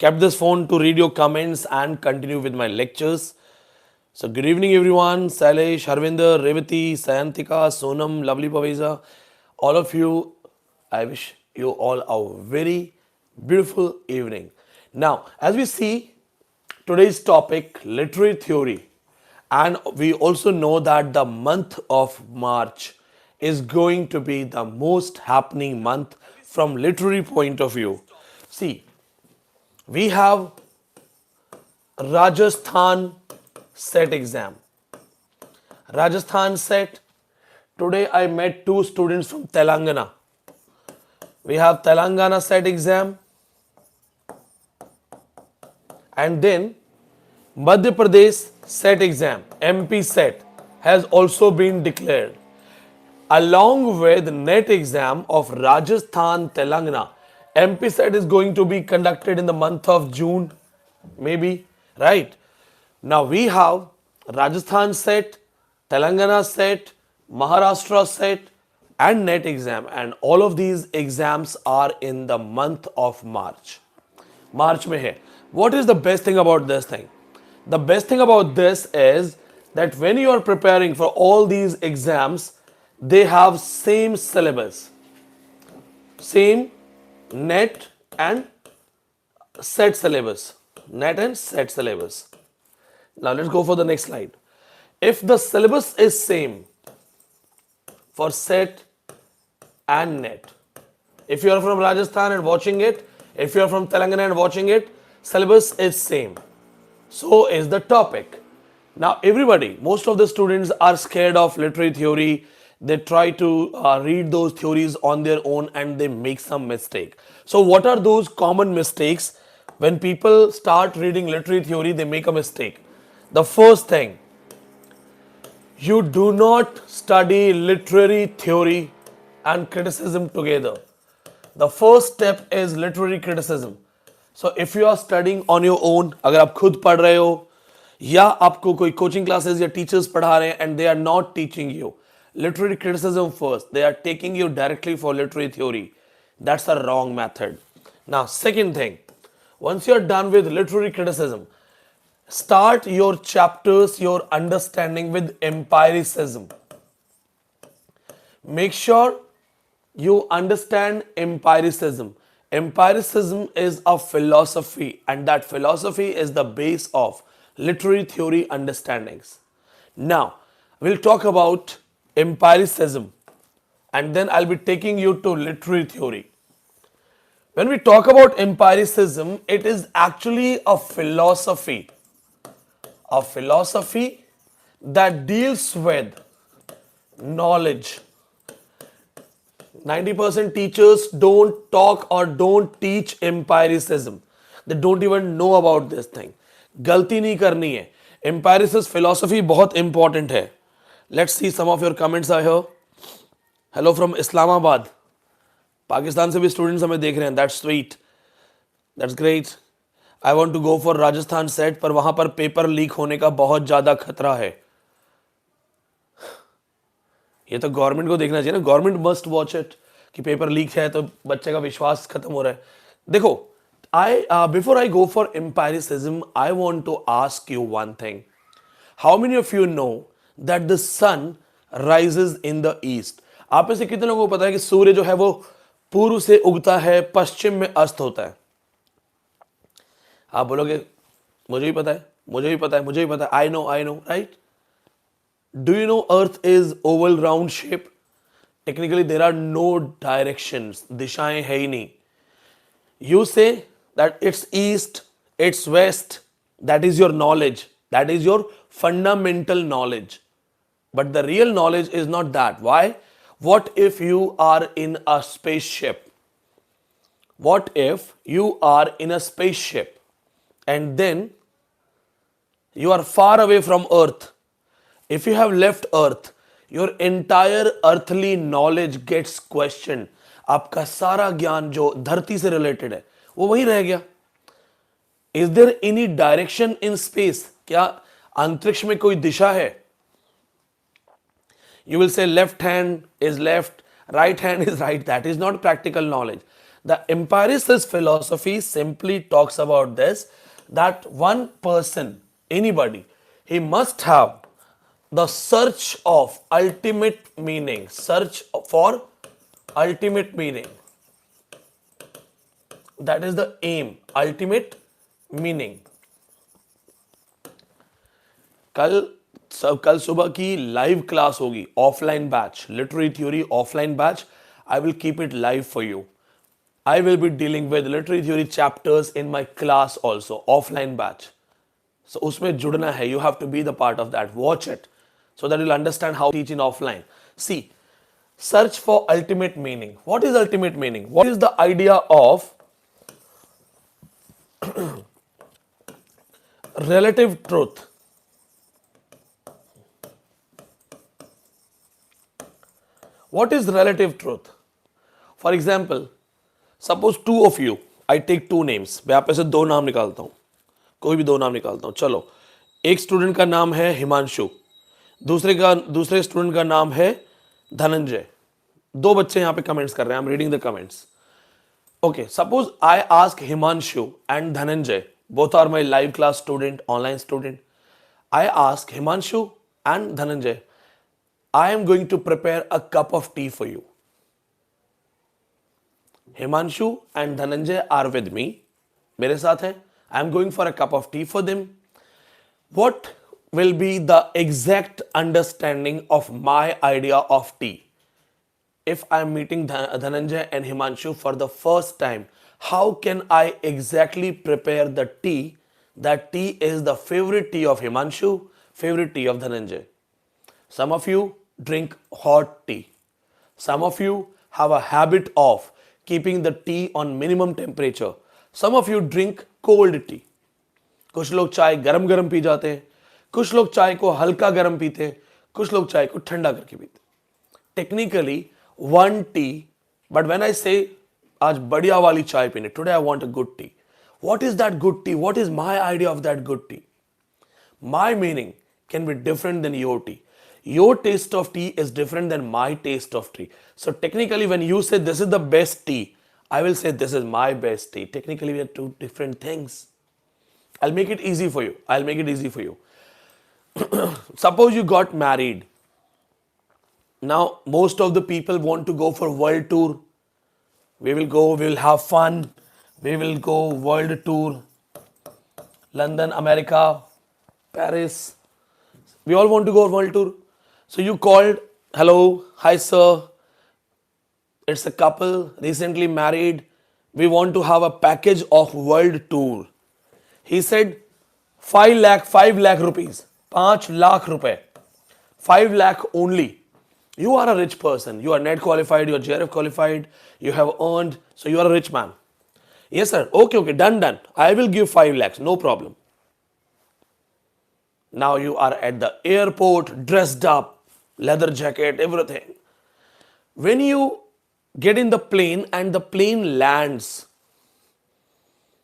kept this phone to read your comments and continue with my lectures. So good evening everyone, Sailesh, Harvinder, Revati, Sayantika, Sonam, lovely Paveza, all of you, I wish you all a very beautiful evening. Now, as we see today's topic, literary theory, and we also know that the month of March is going to be the most happening month from literary point of view. See, we have Rajasthan set exam. Rajasthan set. Today I met two students from Telangana. We have Telangana set exam. And then Madhya Pradesh set exam, MP set, has also been declared. Along with net exam of Rajasthan, Telangana, MP set is going to be conducted in the month of June, maybe, right? Now we have Rajasthan set, Telangana set, Maharashtra set, and net exam, and all of these exams are in the month of March. March mein hai. What is the best thing about this thing? The best thing about this is that when you are preparing for all these exams, they have same syllabus, same net and set syllabus, net and set syllabus. Now let's go for the next slide. If the syllabus is same for set and net, if you are from Rajasthan and watching it, if you are from Telangana and watching it, syllabus is same. So is the topic. Now everybody, most of the students are scared of literary theory. They try to read those theories on their own and they make some mistake. So what are those common mistakes? When people start reading literary theory, they make a mistake. The first thing, you do not study literary theory and criticism together. The first step is literary criticism. So if you are studying on your own, अगर आप खुद पढ़ रहे हो या आपको कोई coaching classes या teachers पढ़ा रहे हैं and they are not teaching you literary criticism first, they are taking you directly for literary theory. That's a wrong method. Now second thing, once you are done with literary criticism, start your chapters, your understanding with empiricism. Make sure you understand empiricism. Empiricism is a philosophy, and that philosophy is the base of literary theory understandings. Now, we'll talk about empiricism and then I'll be taking you to literary theory. When we talk about empiricism, it is actually a philosophy that deals with knowledge. 90% teachers don't talk or don't teach empiricism. They don't even know about this thing. गलती नहीं करनी है. Empiricist philosophy बहुत important है. Let's see some of your comments are here. Hello from Islamabad. Pakistan से भी students हमें देख रहे हैं. That's sweet. That's great. I want to go for Rajasthan set, पर वहाँ पर पेपर लीक होने का बहुत ज़्यादा खतरा है. ये तो गवर्नमेंट को देखना चाहिए ना. गवर्नमेंट मस्ट वॉच इट कि पेपर लीक है तो बच्चे का विश्वास खत्म हो रहा है. देखो, before I go for empiricism, I want to ask you one thing. How many of you know that the sun rises in the east? आप में से कितने लोगों को पता है कि सूर्य जो है वो पूर्व से उगता है, पश्चिम में अस्त होता है? आप बोलोगे मुझे भी पता है, मुझे भी पता है, मुझे भी पता है. I know, right? Do you know Earth is oval round shape? Technically there are no directions. दिशाएं है ही नहीं. You say that it's east, it's west. That is your knowledge. That is your fundamental knowledge. But the real knowledge is not that. Why? What if you are in a spaceship? What if you are in a spaceship and then you are far away from Earth? If you have left Earth, your entire earthly knowledge gets questioned. आपका सारा ज्ञान जो धरती से related है वो वहीं रह गया. Is there any direction in space? क्या अंतरिक्ष में कोई दिशा है? You will say left hand is left, right hand is right. That is not practical knowledge. The empiricist philosophy simply talks about this, that one person, anybody, he must have the search of ultimate meaning, search for ultimate meaning. That is the aim, ultimate meaning. कल सुबह की live class होगी, offline batch, literary theory offline batch. I will keep it live for you. I will be dealing with literary theory chapters in my class also, offline batch. So उसमें जुड़ना है, you have to be the part of that. Watch it so that you'll understand how to teach in offline. See, search for ultimate meaning. What is ultimate meaning? What is the idea of relative truth? What is relative truth? For example, suppose two of you, I take two names. मैं आप में से दो नाम निकालता हूँ, कोई भी दो नाम निकालता हूँ. चलो, एक स्टूडेंट का नाम है हिमांशु, दूसरे स्टूडेंट का नाम है धनंजय. दो बच्चे यहाँ पे कमेंट्स कर रहे हैं. I am reading the comments. Okay, suppose I ask Himanshu and Dhananjay, both are my live class student, online student. I ask Himanshu and Dhananjay, I am going to prepare a cup of tea for you. Himanshu and Dhananjay are with me, मेरे साथ हैं. I am going for a cup of tea for them. What will be the exact understanding of my idea of tea? If I am meeting Dhananjay and Himanshu for the first time, how can I exactly prepare the tea? That tea is the favorite tea of Himanshu, favorite tea of Dhananjay. Some of you drink hot tea. Some of you have a habit of keeping the tea on minimum temperature. Some of you drink cold tea. कुछ लोग चाय गरम गरम P जाते हैं, कुछ लोग चाय को हल्का गरम पीते हैं, कुछ लोग चाय को ठंडा करके पीते हैं. Technically, one tea, but when I say आज बढ़िया वाली चाय पीने, today I want a good tea. What is that good tea? What is my idea of that good tea? My meaning can be different than your tea. Your taste of tea is different than my taste of tea. So technically when you say this is the best tea, I will say this is my best tea. Technically we are two different things. I'll make it easy for you. I'll make it easy for you. Suppose you got married. Now, most of the people want to go for world tour. We will go, we will have fun. We will go world tour. London, America, Paris. We all want to go world tour. So you called, hello, hi sir. It's a couple, recently married. We want to have a package of world tour. He said, 5 lakh rupees. 5 lakh rupees. 5 lakh only. You are a rich person. You are NET qualified, you are JRF qualified, you have earned, so you are a rich man. Yes sir, okay, done. I will give 5 lakhs, no problem. Now you are at the airport, dressed up, leather jacket, everything. When you get in the plane and the plane lands,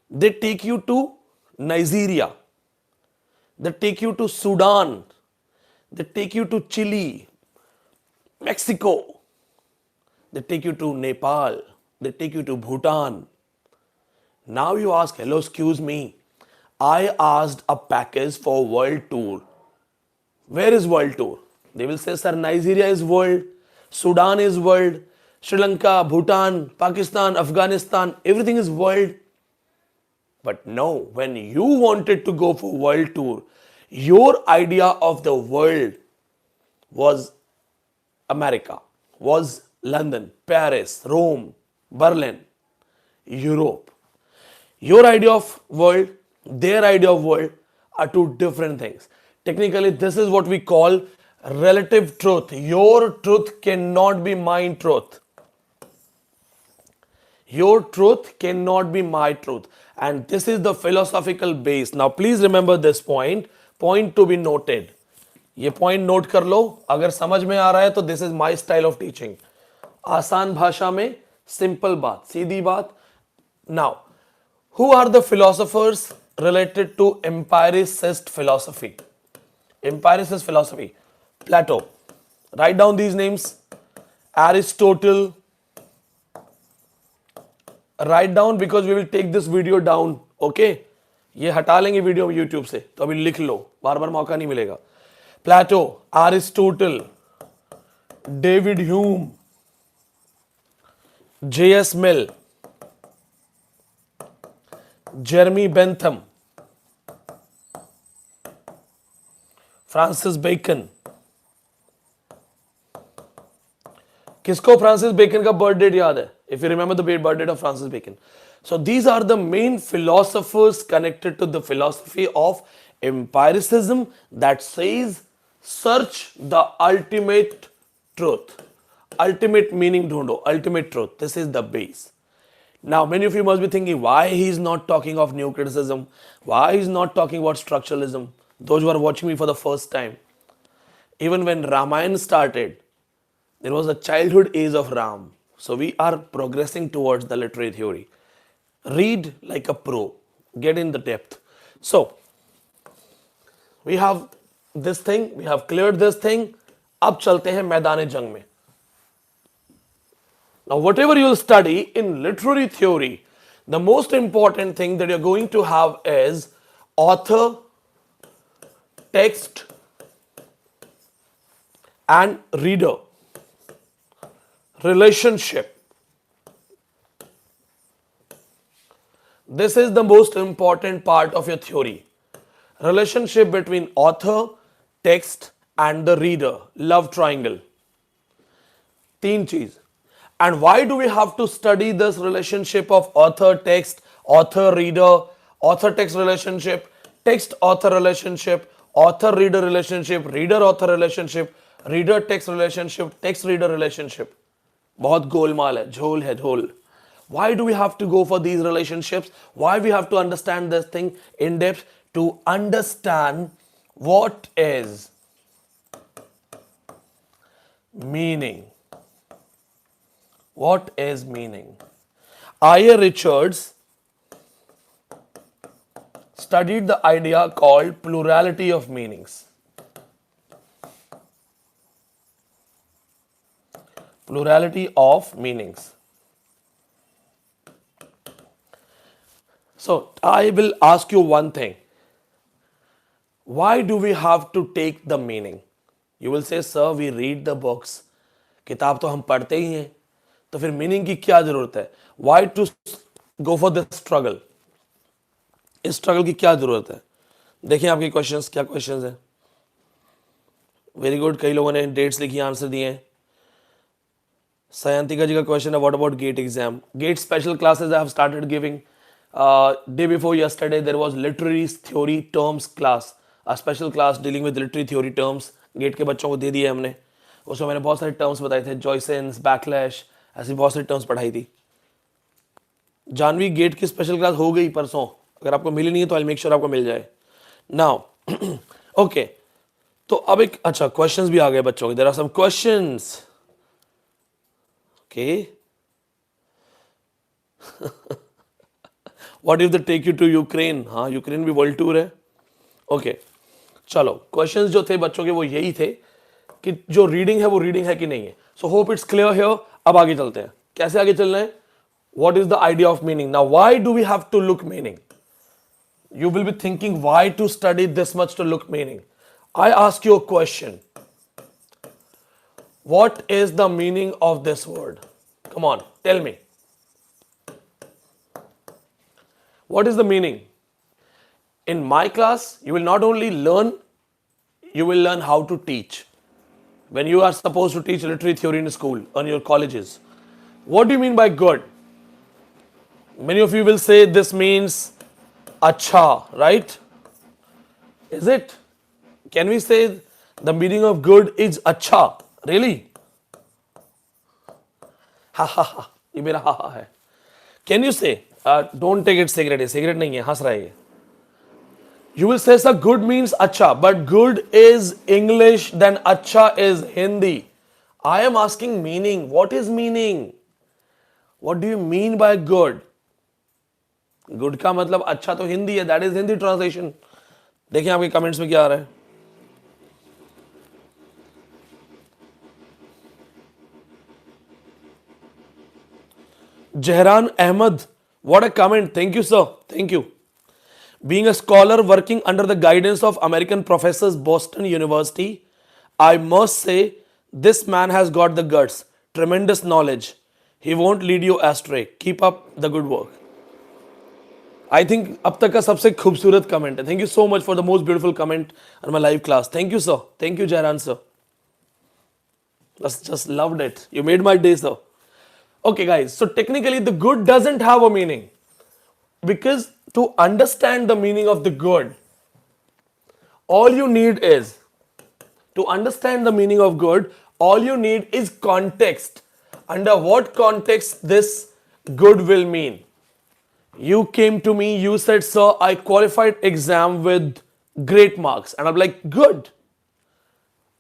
they take you to Nigeria, they take you to Sudan, they take you to Chile, Mexico, they take you to Nepal, they take you to Bhutan. Now you ask, hello, excuse me, I asked a package for world tour. Where is world tour? They will say, sir, Nigeria is world, Sudan is world, Sri Lanka, Bhutan, Pakistan, Afghanistan, everything is world. But no, when you wanted to go for world tour, your idea of the world was America, was London, Paris, Rome, Berlin, Europe. Your idea of world, their idea of world are two different things. Technically, this is what we call relative truth. Your truth cannot be my truth. Your truth cannot be my truth. And this is the philosophical base. Now, please remember this point to be noted. ये point note कर लो. अगर समझ में आ रहा है तो this is my style of teaching. आसान भाषा में सिंपल बात, सीधी बात. Now, who are the philosophers related to empiricist philosophy? Empiricist philosophy. Plato. Write down these names. Aristotle, write down because we will take this video down. Okay, ये हटा लेंगे video YouTube से, तो अभी लिख लो, बार बार मौका नहीं मिलेगा. Plato, Aristotle, David Hume, J.S. Mill, Jeremy Bentham, Francis Bacon. किसको फ्रांसिस बेकन का बर्थ डेट याद है? If you remember the birth date of Francis Bacon. So these are the main philosophers connected to the philosophy of empiricism that says search the ultimate truth. Ultimate meaning ढूंढो, ultimate truth. This is the base. Now many of you must be thinking why he is not talking of new criticism, why he is not talking about structuralism. Those who are watching me for the first time, even when Ramayana started, there was a childhood age of Ram. So we are progressing towards the literary theory. Read like a pro, get in the depth. So we have this thing, we have cleared this thing. अब चलते हैं मैदान जंग में. Now whatever you will study in literary theory, the most important thing that you're going to have is author, text and reader relationship. This is the most important part of your theory. Relationship between author, text and the reader. Love triangle. तीन चीज. And why do we have to study this relationship of author, text, author, reader, author, text relationship, text, author relationship, author, reader relationship, reader, author relationship, reader, text relationship, text, reader relationship. बहुत गोलमाल है, झोल है, झोल. Why do we have to go for these relationships? Why we have to understand this thing in depth? To understand what is meaning. What is meaning? I.A. Richards studied the idea called plurality of meanings. Plurality of meanings. So I will ask you one thing. Why do we have to take the meaning? You will say, sir, we read the books. किताब तो हम पढ़ते ही हैं, तो फिर meaning की क्या जरूरत है? Why to go for this struggle? इस स्ट्रगल की क्या जरूरत है? देखिए आपके क्वेश्चंस, क्या क्वेश्चंस हैं? वेरी गुड, कई लोगों ने डेट्स लिखी, आंसर दिए हैं. सयंतिका जी का क्वेश्चन है, what about GATE exam? GATE special classes I have started giving. Day before yesterday there was literary theory terms class, a special class dealing with literary theory terms. GATE के बच्चों को दे दिए हमने. उसमें मैंने बहुत सारे टर्म्स बताए थे, जॉयसेंस, बैकलैश, ऐसी बहुत सारी टर्म्स पढ़ाई थी. जानवी, गेट की स्पेशल क्लास हो गई परसों, अगर आपको मिली नहीं है तो आई मेक श्योर आपको मिल जाए. नाउ ओके, तो अब एक अच्छा क्वेश्चंस भी आ गए बच्चों के. There are some questions. Okay, What if they take you to Ukraine? हाँ, यूक्रेन भी वर्ल्ड टूर है. ओके, चलो क्वेश्चंस जो थे बच्चों के वो यही थे कि जो रीडिंग है वो रीडिंग है कि नहीं है. So hope it's clear here. अब आगे चलते हैं. कैसे आगे चलना है? What is the idea of meaning? Now why do we have to look meaning? You will be thinking why to study this much to look meaning. I ask you a question. What is the meaning of this word? Come on, tell me. What is the meaning? In my class, you will not only learn, you will learn how to teach. When you are supposed to teach literary theory in school, on your colleges, what do you mean by good? Many of you will say this means acha, right? Is it? Can we say the meaning of good is acha? Really? Ha ha ha. ये मेरा ha ha है. Can you say? Don't take it cigarette. Cigarette नहीं है, हंस रहा है ये. You will say sir, good means acha, but good is English, then acha is Hindi. I am asking meaning. What is meaning? What do you mean by good? Good का मतलब अच्छा तो हिंदी है. That is Hindi translation. देखिए आपके comments में क्या आ रहा है. Jehran Ahmed, what a comment. Thank you, sir. Thank you. Being a scholar working under the guidance of American professors, Boston University, I must say this man has got the guts, tremendous knowledge. He won't lead you astray. Keep up the good work. I think अब तक का सबसे खूबसूरत comment है. Thank you so much for the most beautiful comment on my live class. Thank you, sir. Thank you, Jairan, sir. Just loved it. You made my day, sir. Okay, guys. So technically, the good doesn't have a meaning, because to understand the meaning of the good, all you need is to understand the meaning of good. All you need is context. Under what context this good will mean. You came to me, you said, sir, I qualified exam with great marks. And I'm like, good.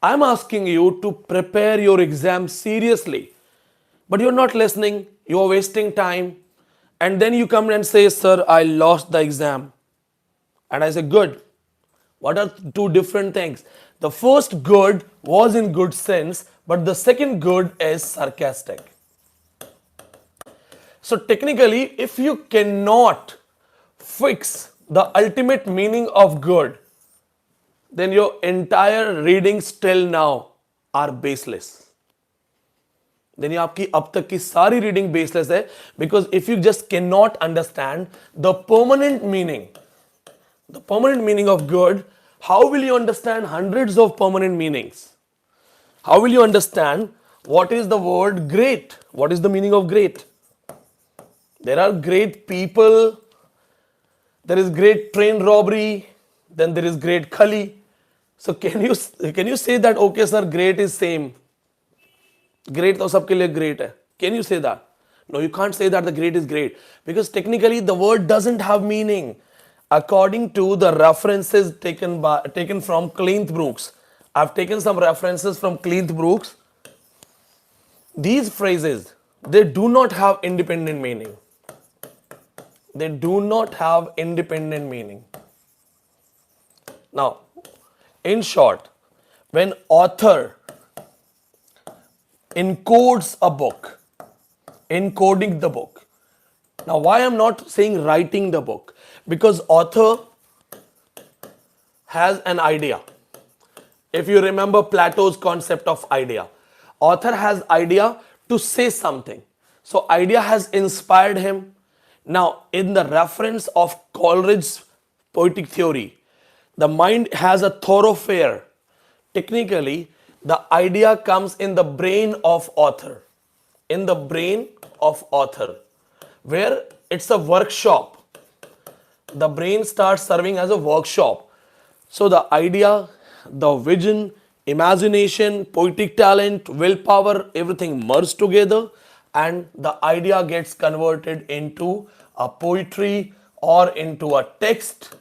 I'm asking you to prepare your exam seriously. But you're not listening, you're wasting time. And then you come and say, sir, I lost the exam. And I say, good. What are two different things? The first good was in good sense, but the second good is sarcastic. So technically, if you cannot fix the ultimate meaning of good, then your entire readings till now are baseless. Then आपकी अब तक की सारी reading baseless है, because if you just cannot understand the permanent meaning of good, how will you understand hundreds of permanent meanings? How will you understand what is the word great? What is the meaning of great? There are great people, there is great train robbery, then there is great khali. So can you say that, okay sir, great is same? Great to sabke liye great hai. Can you say that? No, you can't say that the great is great, because technically the word doesn't have meaning. According to the references taken from Clint Brooks, I've taken some references from Clint Brooks. These phrases, they do not have independent meaning. They do not have independent meaning. Now, in short, when author encodes a book, encoding the book. Now, why I'm not saying writing the book? Because author has an idea. If you remember Plato's concept of idea, author has idea to say something. So idea has inspired him. Now, in the reference of Coleridge's poetic theory, the mind has a thoroughfare. Technically, the idea comes in the brain of author. In the brain of author, where it's a workshop. The brain starts serving as a workshop. So the idea, the vision, imagination, poetic talent, willpower, everything merged together, and the idea gets converted into a poetry or into a text.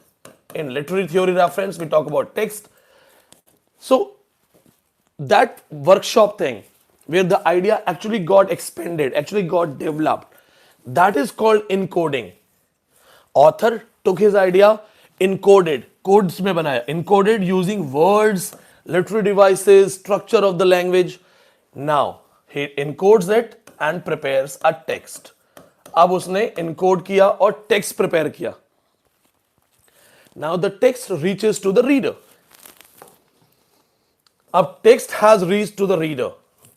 In literary theory reference, we talk about text. So that workshop thing, where the idea actually got expanded, actually got developed, that is called encoding. Author took his idea, encoded, codes में बनाया, encoded using words, literary devices, structure of the language. Now he encodes it and prepares a text. अब उसने encode किया और text prepare किया. Now the text reaches to the reader. अब text has reached to the reader.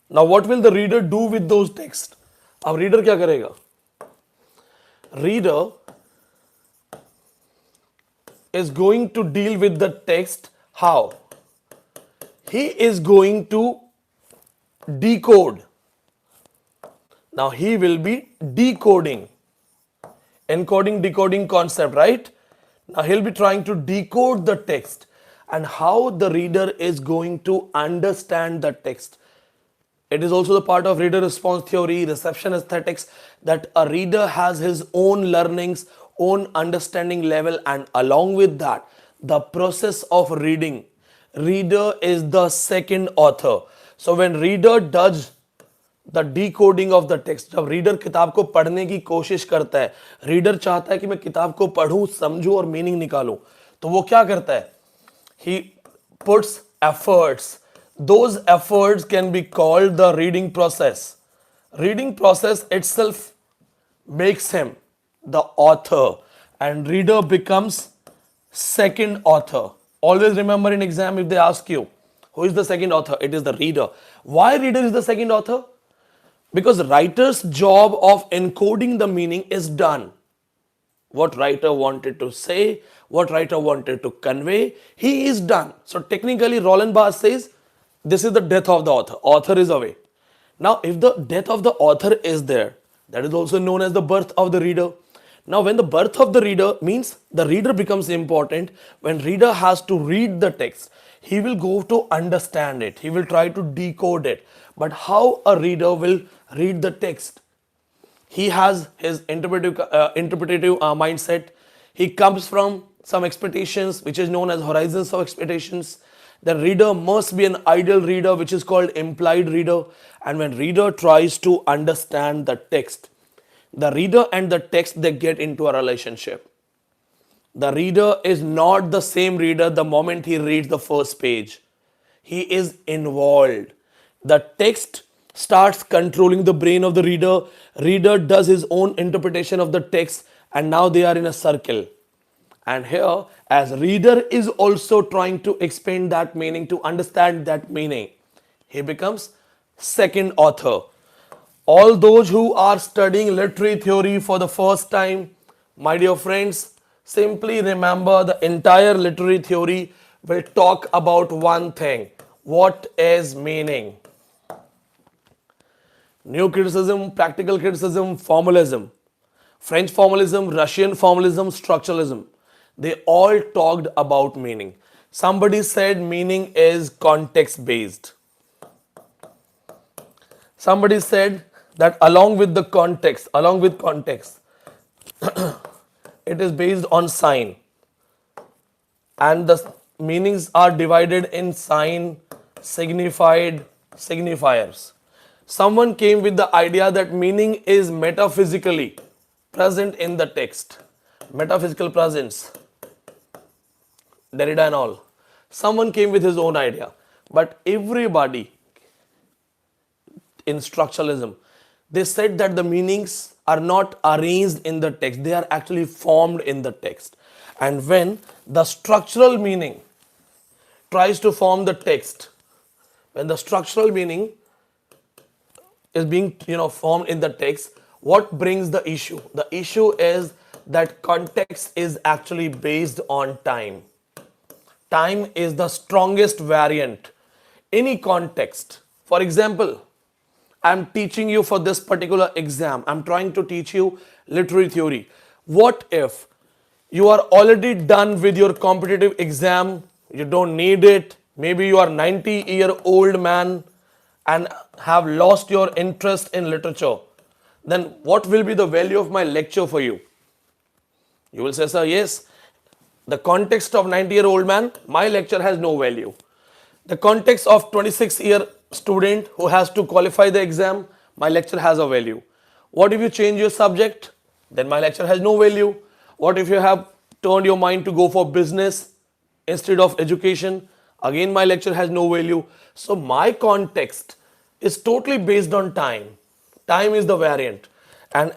Now what will the reader do with those texts? अब reader क्या करेगा? Reader is going to deal with the text. How? He is going to decode. Now he will be decoding. Encoding, decoding concept, right? Now he'll be trying to decode the text, and how the reader is going to understand the text. It is also the part of reader response theory, reception aesthetics, that a reader has his own learnings, own understanding level, and along with that, the process of reading. Reader is the second author. So when reader does the decoding of the text, जब reader किताब को पढ़ने की कोशिश करता है, reader चाहता है कि मैं किताब को पढ़ूं, समझूं और मीनिंग निकालूं, तो वो क्या करता है? He puts efforts. Those efforts can be called the reading process. Reading process itself makes him the author, and reader becomes second author. Always remember in exam if they ask you who is the second author, it is the reader. Why reader is the second author? Because writer's job of encoding the meaning is done. What writer wanted to say, what writer wanted to convey, he is done. So technically Roland Barthes says this is the death of the author. Author is away. Now if the death of the author is there, that is also known as the birth of the reader. Now when the birth of the reader means the reader becomes important, when reader has to read the text, he will go to understand it, he will try to decode it. But how a reader will read the text? He has his interpretative mindset. He comes from some expectations which is known as horizons of expectations. The reader must be an ideal reader which is called implied reader. And when reader tries to understand the text, the reader and the text, they get into a relationship. The reader is not the same reader the moment he reads the first page. He is involved. The text starts controlling the brain of the reader. Reader does his own interpretation of the text, and now they are in a circle. And here, as reader is also trying to explain that meaning, to understand that meaning, he becomes second author. All those who are studying literary theory for the first time, my dear friends, simply remember the entire literary theory will talk about one thing. What is meaning? New criticism, practical criticism, formalism, French formalism, Russian formalism, structuralism. They all talked about meaning. Somebody said meaning is context based. Somebody said that along with context, it is based on sign. And the meanings are divided in sign, signified, signifiers. Someone came with the idea that meaning is metaphysically present in the text. Metaphysical presence. Derrida and all. Someone came with his own idea. But everybody in structuralism, they said that the meanings are not arranged in the text. They are actually formed in the text. And when the structural meaning tries to form the text, when the structural meaning is being formed in the text, what brings the issue? The issue is that context is actually based on time. Time is the strongest variant. Any context. For example, I'm teaching you for this particular exam. I'm trying to teach you literary theory. What if you are already done with your competitive exam? You don't need it. Maybe you are 90-year-old man and have lost your interest in literature. Then what will be the value of my lecture for you? You will say, sir, yes, the context of 90-year-old man, my lecture has no value. The context of 26-year student who has to qualify the exam, my lecture has a value. What if you change your subject? Then my lecture has no value. What if you have turned your mind to go for business instead of education? Again, my lecture has no value. So my context is totally based on time. Time is the variant. And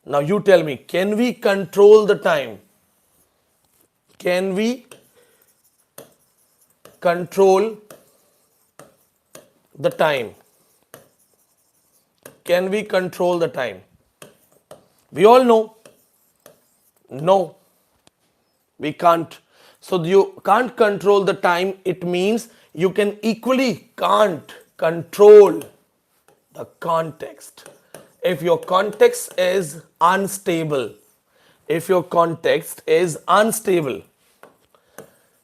now you tell me, can we control the time? Can we control the time? Can we control the time? We all know, no, we can't. So you can't control the time. It means you can equally can't control the context. If your context is unstable,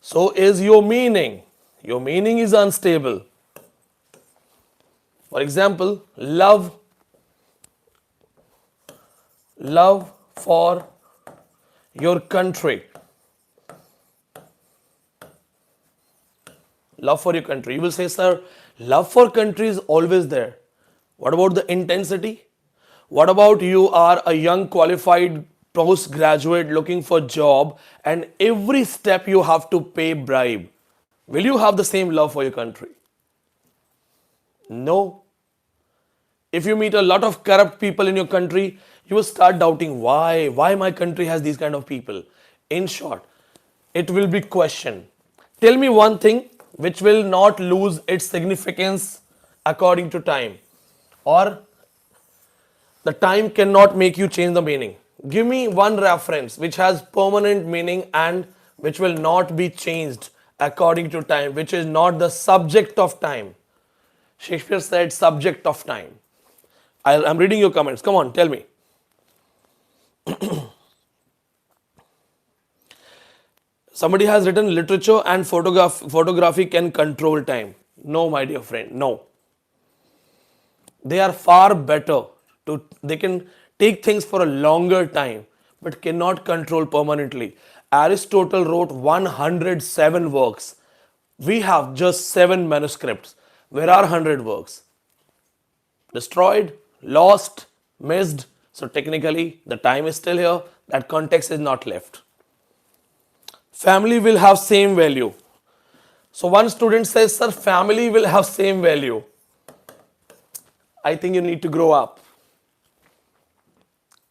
so is your meaning. Your meaning is unstable. For example, love for your country. Love for your country. You will say, sir, love for country is always there. What about the intensity? What about you are a young qualified postgraduate looking for job and every step you have to pay bribe? Will you have the same love for your country? No. If you meet a lot of corrupt people in your country, you will start doubting why my country has these kind of people. In short, it will be questioned. Tell me one thing which will not lose its significance according to time, or the time cannot make you change the meaning. Give me one reference which has permanent meaning and which will not be changed according to time, which is not the subject of time. Shakespeare said subject of time. I'm reading your comments. Come on, tell me. Somebody has written literature and photography can control time. No, my dear friend, no. They are far better. They can take things for a longer time, but cannot control permanently. Aristotle wrote 107 works. We have just 7 manuscripts. Where are 100 works? Destroyed, lost, missed. So technically, the time is still here. That context is not left. Family will have same value. So one student says, sir, family will have same value. I think you need to grow up.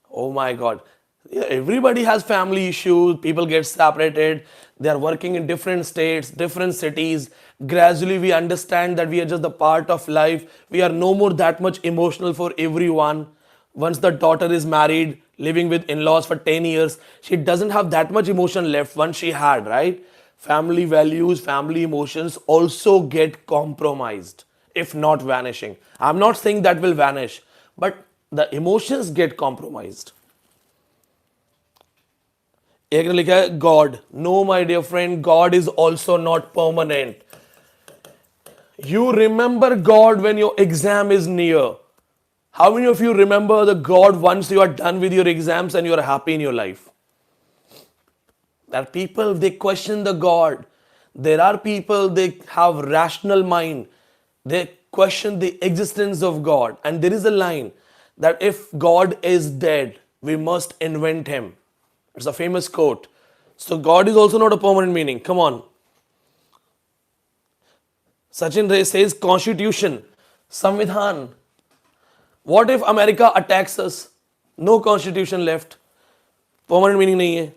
Oh my God. Yeah, everybody has family issues. People get separated. They are working in different states, different cities. Gradually, we understand that we are just a part of life. We are no more that much emotional for everyone. Once the daughter is married, living with in-laws for 10 years, she doesn't have that much emotion left once she had, right? Family values, family emotions also get compromised, if not vanishing. I'm not saying that will vanish, but the emotions get compromised. एक ने लिखा है God. No, my dear friend, God is also not permanent. You remember God when your exam is near. How many of you remember the God once you are done with your exams and you are happy in your life? There are people, they question the God. There are people, they have rational mind. They question the existence of God. And there is a line that if God is dead, we must invent him. It's a famous quote. So God is also not a permanent meaning. Come on. Sachin Ray says constitution, Samvidhan. What if America attacks us? No constitution left. Permanent meaning nahi hai.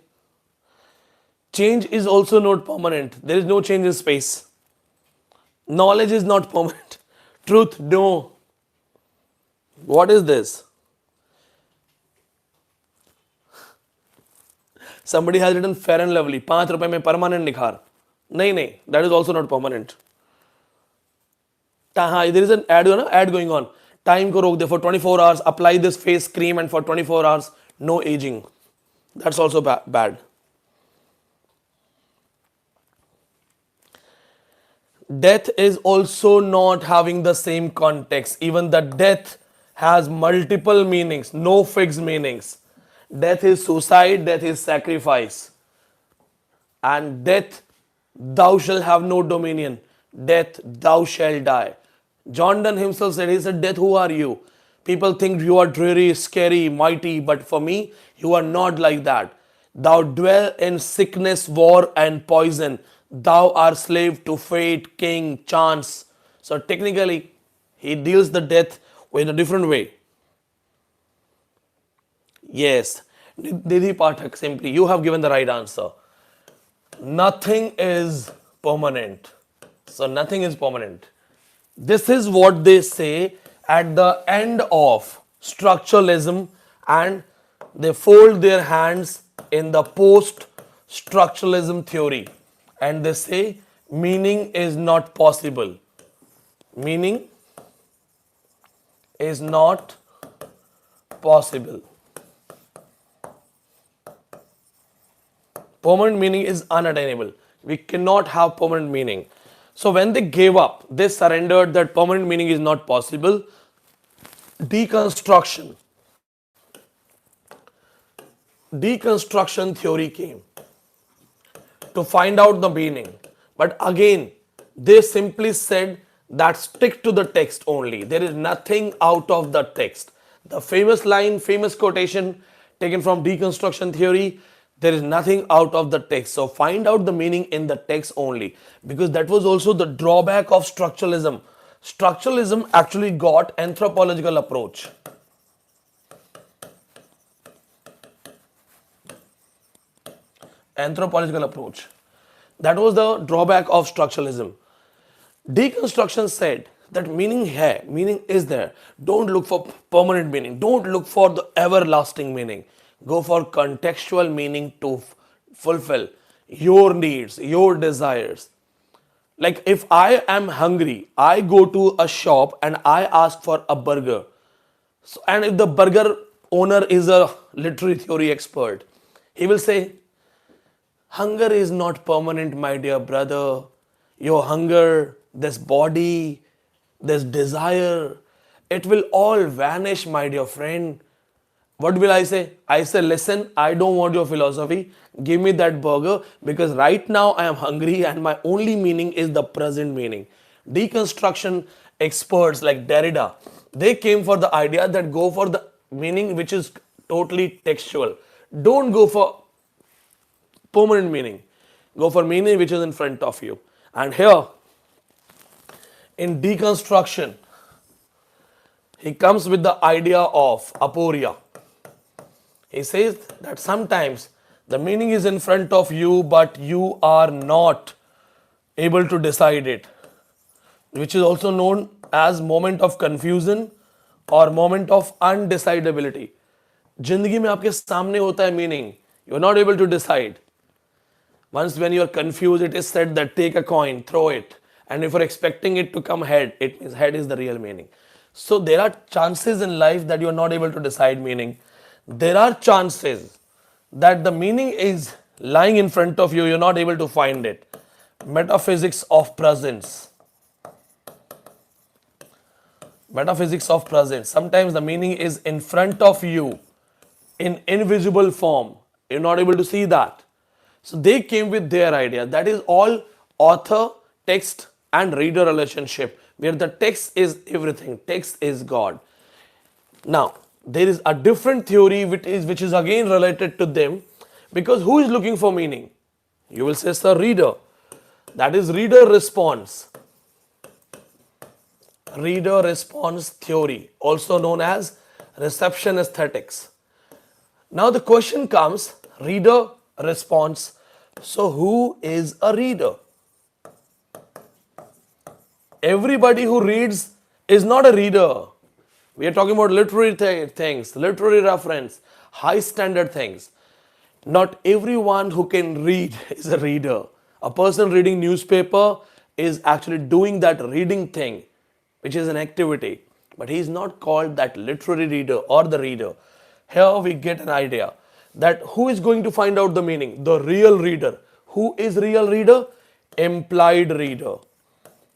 Change is also not permanent. There is no change in space. Knowledge is not permanent. Truth, no. What is this? Somebody has written fair and lovely. 5 रुपए में permanent निखार. नहीं, that is also not permanent. There is an ad going on. Time को रोक दे for 24 hours. Apply this face cream and for 24 hours, no aging. That's also bad. Death is also not having the same context. Even the death has multiple meanings, no fixed meanings. Death is suicide, death is sacrifice. And death, thou shalt have no dominion. Death, thou shalt die. John Donne himself said, he said, death, who are you? People think you are dreary, scary, mighty, but for me, you are not like that. Thou dwell in sickness, war, and poison. Thou art slave to fate, king, chance. So technically, he deals the death in a different way. Yes, Nidhi Pathak, simply, you have given the right answer. Nothing is permanent. So nothing is permanent. This is what they say at the end of structuralism, and they fold their hands in the post-structuralism theory. And they say meaning is not possible. Meaning is not possible. Permanent meaning is unattainable. We cannot have permanent meaning. So when they gave up, they surrendered that permanent meaning is not possible. Deconstruction theory came to find out the meaning. But again, they simply said that stick to the text only. There is nothing out of the text. The famous line, famous quotation taken from deconstruction theory, there is nothing out of the text. So find out the meaning in the text only. Because that was also the drawback of structuralism. Structuralism actually got anthropological approach. Anthropological approach. That was the drawback of structuralism. Deconstruction said that meaning is there. Don't look for permanent meaning. Don't look for the everlasting meaning. Go for contextual meaning to fulfill your needs, your desires. Like if I am hungry, I go to a shop and I ask for a burger. So, and if the burger owner is a literary theory expert, he will say, hunger is not permanent, my dear brother. Your hunger, this body, this desire, it will all vanish, my dear friend. What will I say? I say, listen, I don't want your philosophy. Give me that burger because right now I am hungry and my only meaning is the present meaning. Deconstruction experts like Derrida, they came for the idea that go for the meaning which is totally textual. Don't go for permanent meaning. Go for meaning which is in front of you. And here, in deconstruction, he comes with the idea of aporia. He says that sometimes the meaning is in front of you, but you are not able to decide it, which is also known as moment of confusion or moment of undecidability. जिंदगी में आपके सामने होता है meaning, you are not able to decide. Once when you are confused, it is said that take a coin, throw it. And if you're expecting it to come head, it means head is the real meaning. So there are chances in life that you are not able to decide meaning. There are chances that the meaning is lying in front of you, you're not able to find it. Metaphysics of presence. Metaphysics of presence. Sometimes the meaning is in front of you in invisible form. You're not able to see that. So they came with their idea. That is all author, text and reader relationship, where the text is everything. Text is God. Now, there is a different theory which is again related to them, because who is looking for meaning? You will say, sir, reader. That is reader response. Reader response theory, also known as reception aesthetics. Now the question comes, reader response. So who is a reader? Everybody who reads is not a reader. We are talking about literary things, literary reference, high standard things. Not everyone who can read is a reader. A person reading newspaper is actually doing that reading thing, which is an activity. But he is not called that literary reader or the reader. Here we get an idea that who is going to find out the meaning? The real reader. Who is real reader? Implied reader.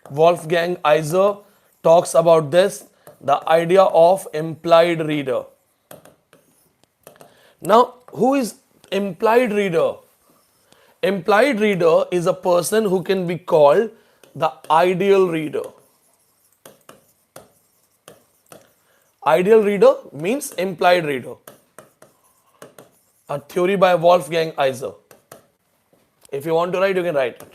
Wolfgang Iser talks about this, the idea of implied reader. Now, who is implied reader? Implied reader is a person who can be called the ideal reader. Ideal reader means implied reader. A theory by Wolfgang Iser. If you want to write, you can write it.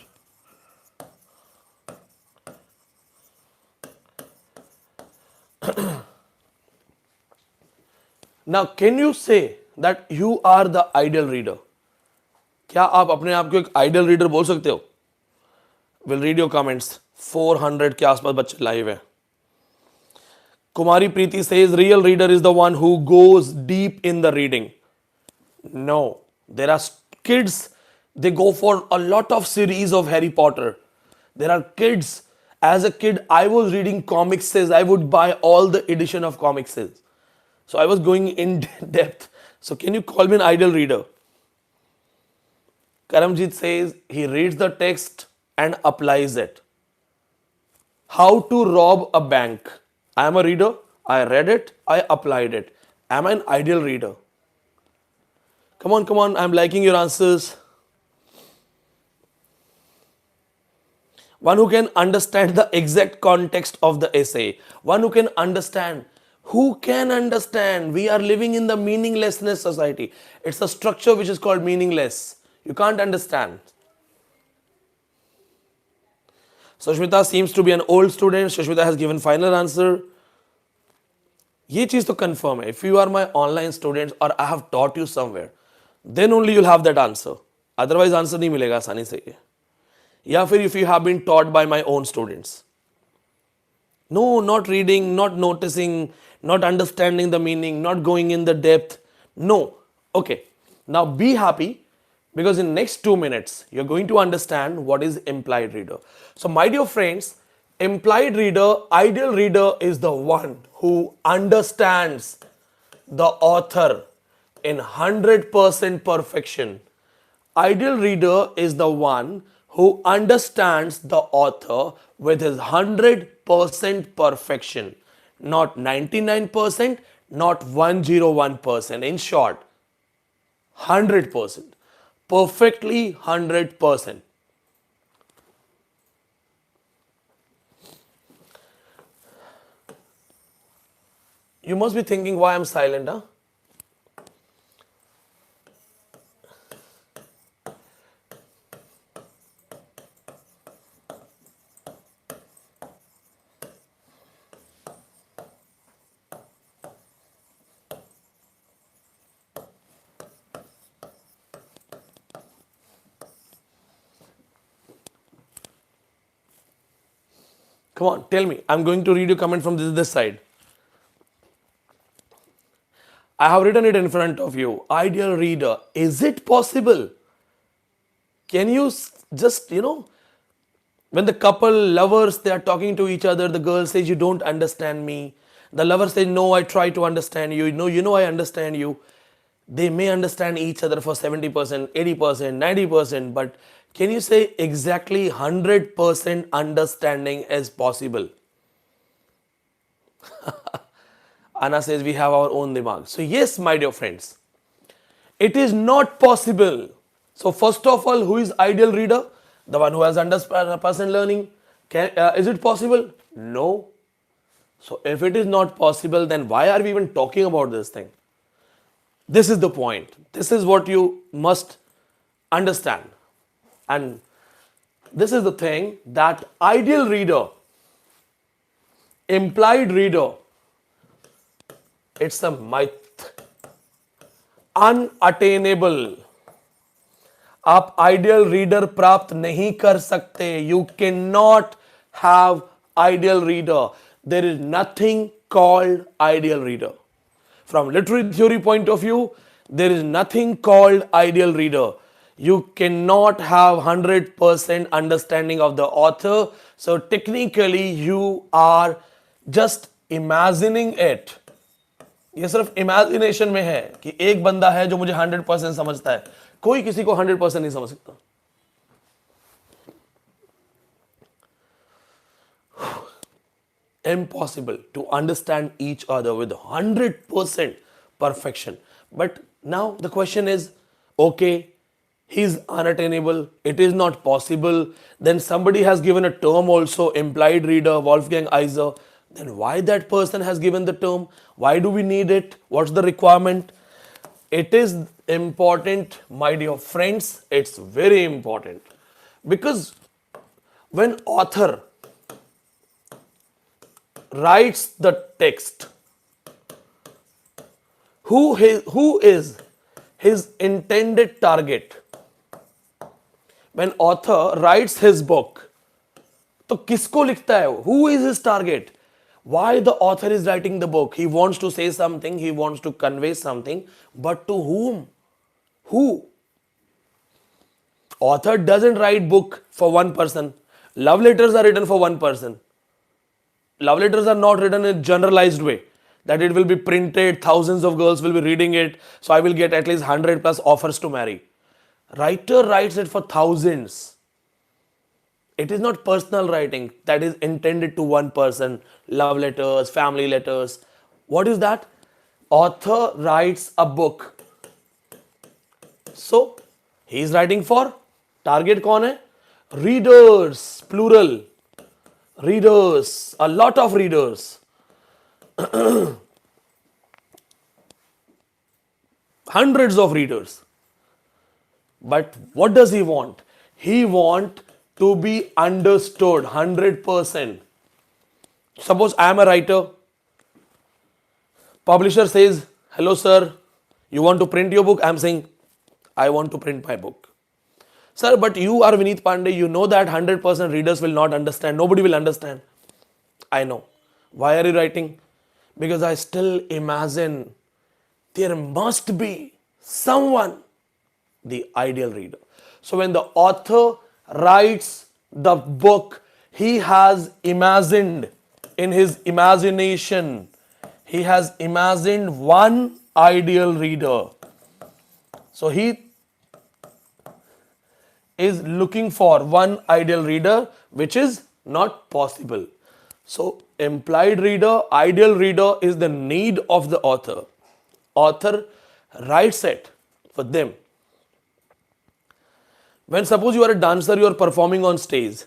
Now, can you say that you are the ideal reader? क्या आप अपने आप को एक ideal reader बोल सकते हो? We'll read your comments. 400 के आसपास बच्चे लाइव हैं. Kumari Preeti says real reader is the one who goes deep in the reading. No, there are kids, they go for a lot of series of Harry Potter. There are kids, as a kid I was reading comics, I would buy all the edition of comics. So I was going in depth. So can you call me an ideal reader? Karamjit says he reads the text and applies it. How to rob a bank. I am a reader, I read it, I applied it. Am I an ideal reader? Come on, I'm liking your answers. One who can understand the exact context of the essay. One who can understand. Who can understand? We are living in the meaninglessness society. It's a structure which is called meaningless. You can't understand. Sushmita seems to be an old student. Sushmita has given final answer. ये चीज तो confirm है. If you are my online students or I have taught you somewhere, then only you'll have that answer. Otherwise answer नहीं मिलेगा आसानी से ये. या फिर if you have been taught by my own students. No, not reading, not noticing, not understanding the meaning, not going in the depth. No. Okay. Now be happy because in next 2 minutes you're going to understand what is implied reader. So my dear friends, implied reader, ideal reader is the one who understands the author in 100% perfection. Ideal reader is the one who understands the author with his 100% perfection, not 99%, not 101%. In short, 100%, perfectly 100%. You must be thinking why I'm silent, huh? Come on, tell me. I'm going to read your comment from this side. I have written it in front of you. Ideal reader. Is it possible? Can you just, when the couple, lovers, they are talking to each other, the girl says, you don't understand me. The lover says, no, I try to understand you. No, I understand you. They may understand each other for 70%, 80%, 90%, but can you say exactly 100% understanding is possible? Anna says we have our own dimag. So yes, my dear friends, it is not possible. So first of all, who is ideal reader? The one who has 100% learning. Is it possible? No. So if it is not possible, then why are we even talking about this thing? This is the point. This is what you must understand. And this is the thing that ideal reader, implied reader, it's a myth. Unattainable. आप ideal reader प्राप्त नहीं कर सकते. You cannot have ideal reader. There is nothing called ideal reader. From literary theory point of view, there is nothing called ideal reader. You cannot have 100% understanding of the author. So technically you are just imagining it. ये सिर्फ imagination में है कि एक बंदा है जो मुझे 100% समझता है. कोई किसी को 100% नहीं समझ सकता. Impossible to understand each other with 100% perfection. But now the question is, okay, he's unattainable, it is not possible. Then somebody has given a term also, implied reader, Wolfgang Iser. Then why that person has given the term? Why do we need it? What's the requirement? It is important, my dear friends. It's very important. Because when author writes the text, who is his intended target? When author writes his book, तो किसको लिखता है? Who is his target? Why the author is writing the book? He wants to say something, he wants to convey something, but to whom? Who? Author doesn't write book for one person. Love letters are written for one person. Love letters are not written in a generalized way that it will be printed, thousands of girls will be reading it, so I will get at least 100 plus offers to marry. Writer writes it for thousands. It is not personal writing that is intended to one person. Love letters, family letters. What is that? Author writes a book. So, he is writing for target कौन है? Readers, plural. Readers, a lot of readers. Hundreds of readers. But what does he want? He wants to be understood 100%. Suppose I am a writer, publisher says, hello sir, you want to print your book? I am saying, I want to print my book. Sir, but you are Vineet Pandey, you know that 100% readers will not understand, nobody will understand. I know. Why are you writing? Because I still imagine there must be someone, the ideal reader. So when the author writes the book, he has imagined in his imagination, he has imagined one ideal reader. So he is looking for one ideal reader, which is not possible. So implied reader, ideal reader is the need of the author. Author writes it for them. When suppose you are a dancer, you are performing on stage.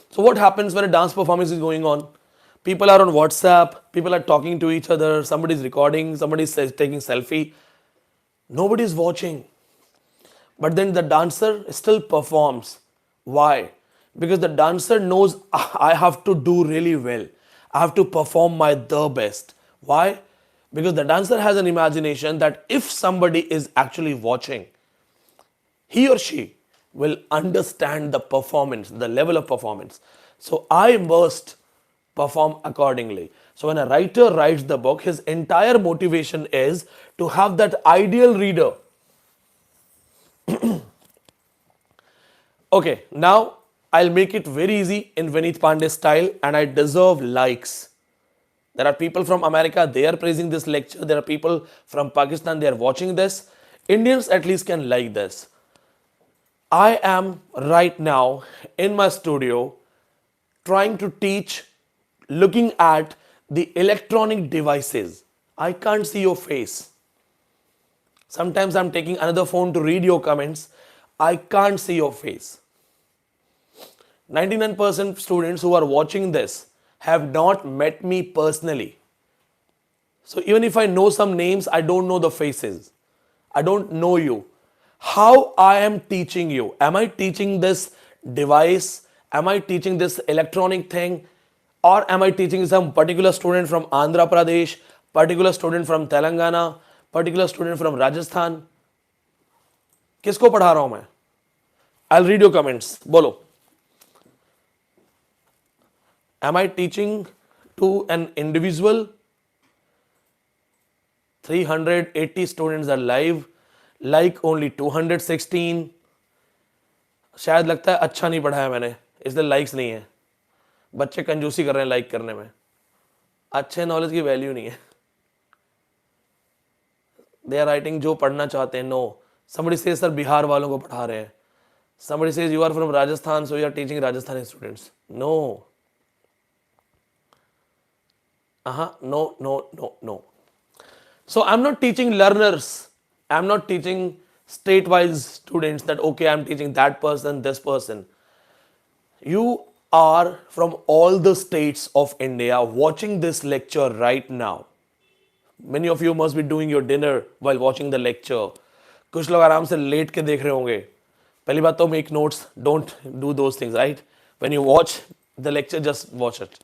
So what happens when a dance performance is going on? People are on WhatsApp, people are talking to each other, somebody is recording, somebody is taking selfie. Nobody is watching. But then the dancer still performs. Why? Because the dancer knows I have to do really well. I have to perform my the best. Why? Because the dancer has an imagination that if somebody is actually watching, he or she will understand the performance, the level of performance. So I must perform accordingly. So when a writer writes the book, his entire motivation is to have that ideal reader. Okay, now I'll make it very easy in Vineet Pandey style, and I deserve likes. There are people from America, they are praising this lecture. There are people from Pakistan, they are watching this. Indians at least can like this. I am right now in my studio trying to teach, looking at the electronic devices. I can't see your face. Sometimes I'm taking another phone to read your comments. I can't see your face. 99% students who are watching this have not met me personally. So even if I know some names, I don't know the faces. I don't know you. How I am teaching you? Am I teaching this device? Am I teaching this electronic thing? Or am I teaching some particular student from Andhra Pradesh, particular student from Telangana, particular student from Rajasthan? किसको पढ़ा रहा हूं मैं? I'll read your comments. बोलो. Am I teaching to an individual? 380 students are live. Like only 216. शायद लगता है अच्छा नहीं पढ़ाया मैंने, इसलिए लाइक्स नहीं है. बच्चे कंजूसी कर रहे हैं लाइक करने में. अच्छे नॉलेज की वैल्यू नहीं है. दे आर राइटिंग जो पढ़ना चाहते हैं. No. somebody says sir Bihar वालों को पढ़ा रहे हैं. somebody says you are from Rajasthan, so you are teaching Rajasthani students. No. No. So I'm not teaching learners. I'm not teaching state-wise students that okay, I'm teaching that person, this person. You are from all the states of India watching this lecture right now. Many of you must be doing your dinner while watching the lecture. कुछ लोग आराम से late के देख रहे होंगे. पहली बात तो make notes, don't do those things, right? When you watch the lecture, just watch it.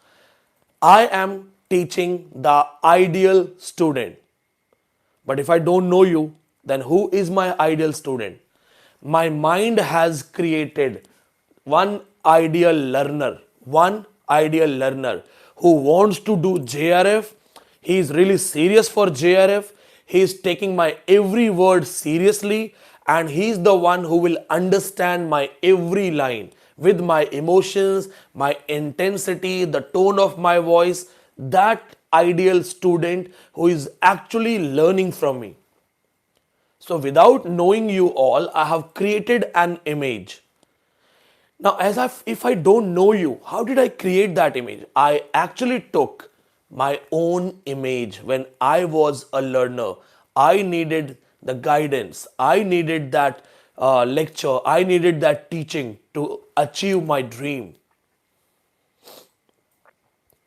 I am teaching the ideal student. But if I don't know you, then who is my ideal student? My mind has created one ideal learner who wants to do JRF. He is really serious for JRF. He is taking my every word seriously, and he is the one who will understand my every line with my emotions, my intensity, the tone of my voice. That ideal student who is actually learning from me. So without knowing you all, I have created an image. Now, if I don't know you, how did I create that image? I actually took my own image when I was a learner. I needed the guidance. I needed that lecture. I needed that teaching to achieve my dream.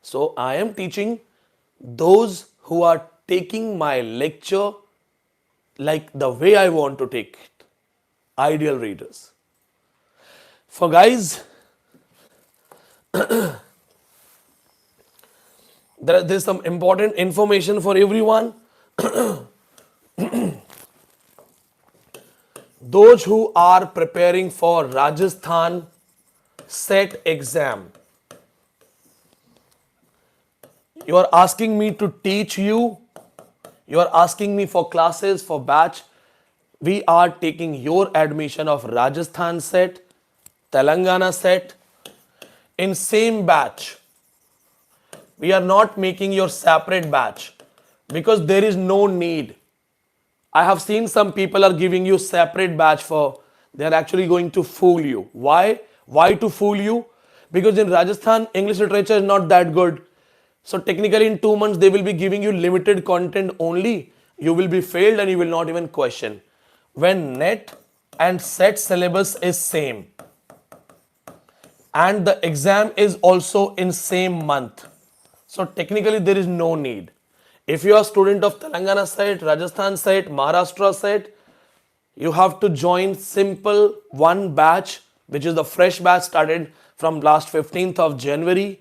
So I am teaching those who are taking my lecture like the way I want to take it. Ideal readers. For guys There's some important information for everyone. Those who are preparing for Rajasthan set exam, you are asking me to teach you, you are asking me for classes, for batch. We are taking your admission of Rajasthan set, Telangana set in same batch. We are not making your separate batch because there is no need. I have seen some people are giving you separate batch for, they are actually going to fool you. Why? Why to fool you? Because in Rajasthan, English literature is not that good. So technically in 2 months, they will be giving you limited content only. You will be failed and you will not even question. When net and set syllabus is same and the exam is also in same month, so technically there is no need. If you are a student of Telangana set, Rajasthan set, Maharashtra set, you have to join simple one batch, which is the fresh batch started from last 15th of January.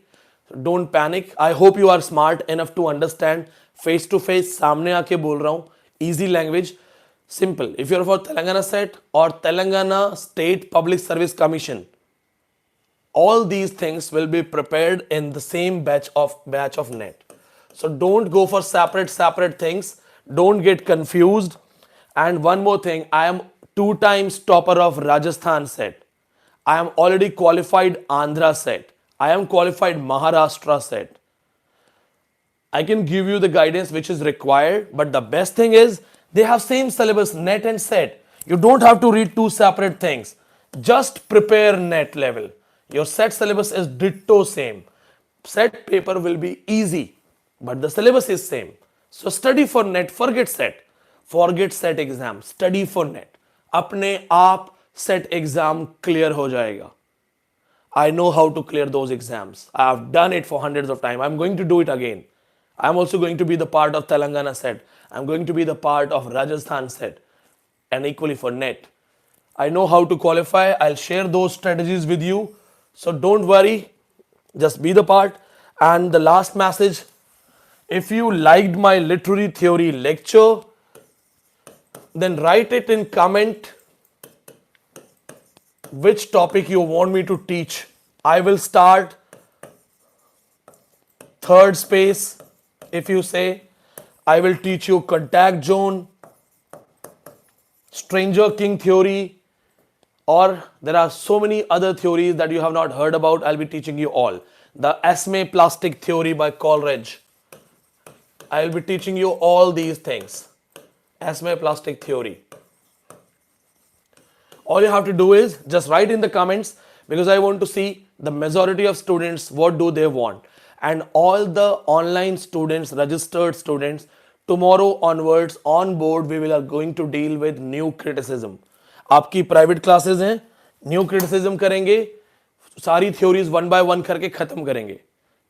Don't panic. I hope you are smart enough to understand. Face to face, सामने आके बोल रहा हूँ. Easy language, simple. If you are for Telangana set or Telangana State Public Service Commission, all these things will be prepared in the same batch of net. So don't go for separate things. Don't get confused. And one more thing, I am 2 times topper of Rajasthan set. I am already qualified Andhra set. I am qualified Maharashtra set. I can give you the guidance which is required, but the best thing is they have same syllabus, net and set. You don't have to read 2 separate things. Just prepare net level. Your set syllabus is ditto same. Set paper will be easy, but the syllabus is same. So study for net, forget set exam, study for net. अपने आप set exam clear हो जाएगा. I know how to clear those exams. I have done it for hundreds of times. I'm going to do it again. I'm also going to be the part of Telangana set. I'm going to be the part of Rajasthan set and equally for net. I know how to qualify. I'll share those strategies with you. So don't worry. Just be the part. And the last message, if you liked my literary theory lecture, then write it in comment which topic you want me to teach. I will start third space. If you say, I will teach you contact zone, stranger king theory, or there are so many other theories that you have not heard about. I'll be teaching you all. The Esme plastic theory by Coleridge. I'll be teaching you all these things. Esme plastic theory. All you have to do is just write in the comments, because I want to see the majority of students, what do they want. And all the online students, registered students, tomorrow onwards on board we will are going to deal with new criticism. आपकी private classes हैं, new criticism करेंगे, सारी theories one by one करके खत्म करेंगे.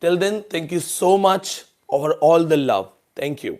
Till then, thank you so much for all the love. Thank you.